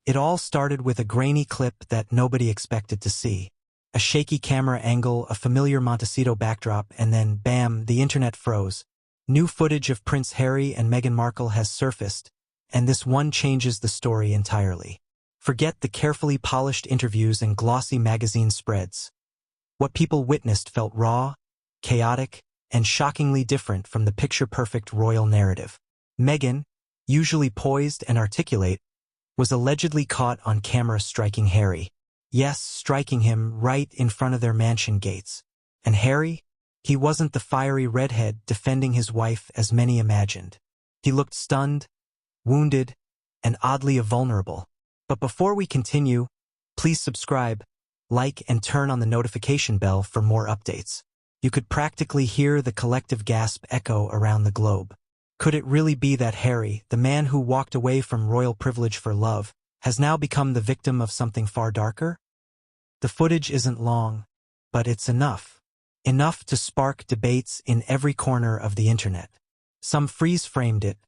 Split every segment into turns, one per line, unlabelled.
It all started with a grainy clip that nobody expected to see. A shaky camera angle, a familiar Montecito backdrop, and then, bam, the internet froze. New footage of Prince Harry and Meghan Markle has surfaced, and this one changes the story entirely. Forget the carefully polished interviews and glossy magazine spreads. What people witnessed felt raw, chaotic, and shockingly different from the picture-perfect royal narrative. Meghan, usually poised and articulate, was allegedly caught on camera striking Harry. Yes, striking him right in front of their mansion gates. And Harry? He wasn't the fiery redhead defending his wife as many imagined. He looked stunned, wounded, and oddly vulnerable. But before we continue, please subscribe, like, and turn on the notification bell for more updates. You could practically hear the collective gasp echo around the globe. Could it really be that Harry, the man who walked away from royal privilege for love, has now become the victim of something far darker? The footage isn't long, but it's enough. Enough to spark debates in every corner of the internet. Some freeze-framed it,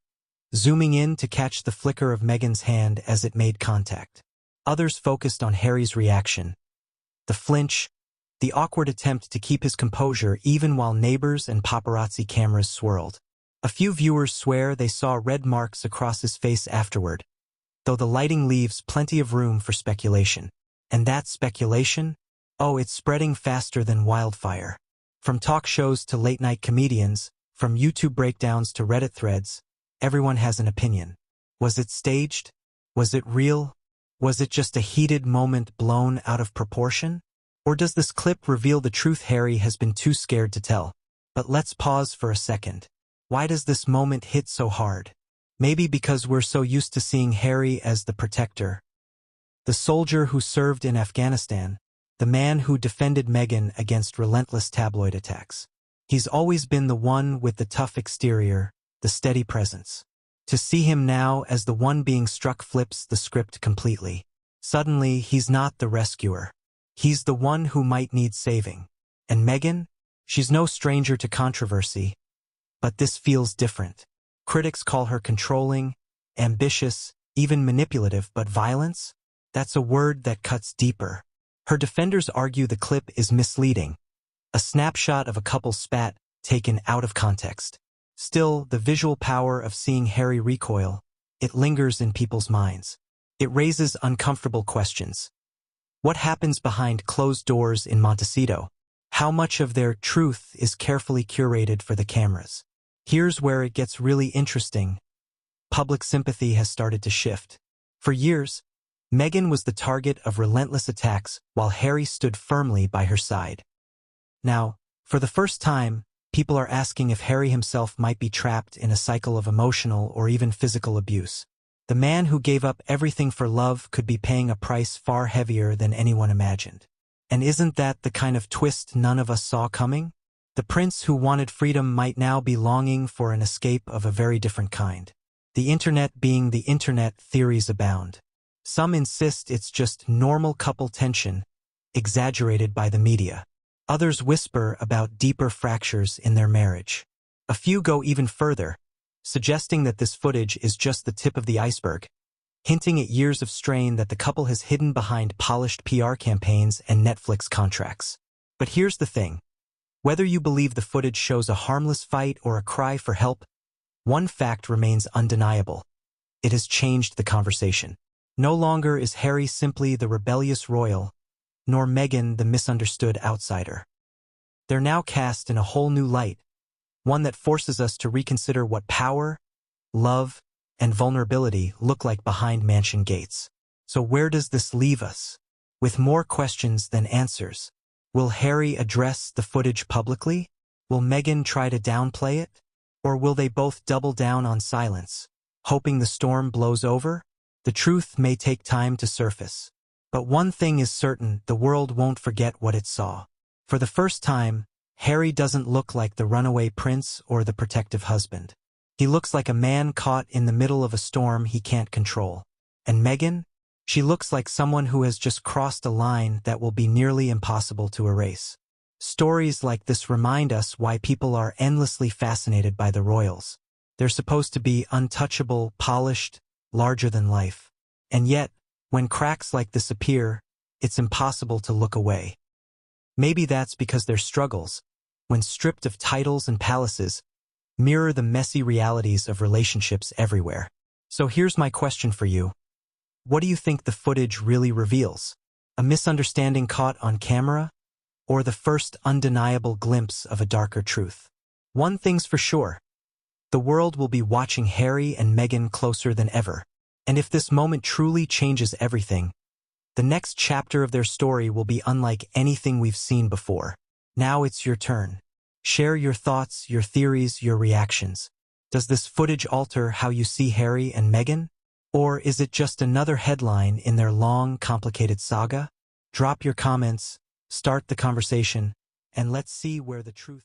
zooming in to catch the flicker of Meghan's hand as it made contact. Others focused on Harry's reaction. The flinch, the awkward attempt to keep his composure even while neighbors and paparazzi cameras swirled. A few viewers swear they saw red marks across his face afterward, though the lighting leaves plenty of room for speculation. And that speculation? Oh, it's spreading faster than wildfire. From talk shows to late-night comedians, from YouTube breakdowns to Reddit threads, everyone has an opinion. Was it staged? Was it real? Was it just a heated moment blown out of proportion? Or does this clip reveal the truth Harry has been too scared to tell? But let's pause for a second. Why does this moment hit so hard? Maybe because we're so used to seeing Harry as the protector. The soldier who served in Afghanistan, the man who defended Meghan against relentless tabloid attacks. He's always been the one with the tough exterior, the steady presence. To see him now as the one being struck flips the script completely. Suddenly, he's not the rescuer. He's the one who might need saving. And Meghan? She's no stranger to controversy. But this feels different. Critics call her controlling, ambitious, even manipulative, but violence? That's a word that cuts deeper. Her defenders argue the clip is misleading. A snapshot of a couple's spat, taken out of context. Still, the visual power of seeing Harry recoil, it lingers in people's minds. It raises uncomfortable questions. What happens behind closed doors in Montecito? How much of their truth is carefully curated for the cameras? Here's where it gets really interesting. Public sympathy has started to shift. For years, Meghan was the target of relentless attacks while Harry stood firmly by her side. Now, for the first time, people are asking if Harry himself might be trapped in a cycle of emotional or even physical abuse. The man who gave up everything for love could be paying a price far heavier than anyone imagined. And isn't that the kind of twist none of us saw coming? The prince who wanted freedom might now be longing for an escape of a very different kind. The internet being the internet, theories abound. Some insist it's just normal couple tension, exaggerated by the media. Others whisper about deeper fractures in their marriage. A few go even further, suggesting that this footage is just the tip of the iceberg, hinting at years of strain that the couple has hidden behind polished PR campaigns and Netflix contracts. But here's the thing. Whether you believe the footage shows a harmless fight or a cry for help, one fact remains undeniable. It has changed the conversation. No longer is Harry simply the rebellious royal, nor Meghan the misunderstood outsider. They're now cast in a whole new light, one that forces us to reconsider what power, love, and vulnerability look like behind mansion gates. So where does this leave us? With more questions than answers. Will Harry address the footage publicly? Will Meghan try to downplay it? Or will they both double down on silence, hoping the storm blows over? The truth may take time to surface. But one thing is certain, the world won't forget what it saw. For the first time, Harry doesn't look like the runaway prince or the protective husband. He looks like a man caught in the middle of a storm he can't control. And Meghan? She looks like someone who has just crossed a line that will be nearly impossible to erase. Stories like this remind us why people are endlessly fascinated by the royals. They're supposed to be untouchable, polished, larger than life. And yet, When cracks like this appear, it's impossible to look away. Maybe that's because their struggles, when stripped of titles and palaces, mirror the messy realities of relationships everywhere. So here's my question for you. What do you think the footage really reveals? A misunderstanding caught on camera? Or the first undeniable glimpse of a darker truth? One thing's for sure. The world will be watching Harry and Meghan closer than ever. And if this moment truly changes everything, the next chapter of their story will be unlike anything we've seen before. Now it's your turn. Share your thoughts, your theories, your reactions. Does this footage alter how you see Harry and Meghan? Or is it just another headline in their long, complicated saga? Drop your comments, start the conversation, and let's see where the truth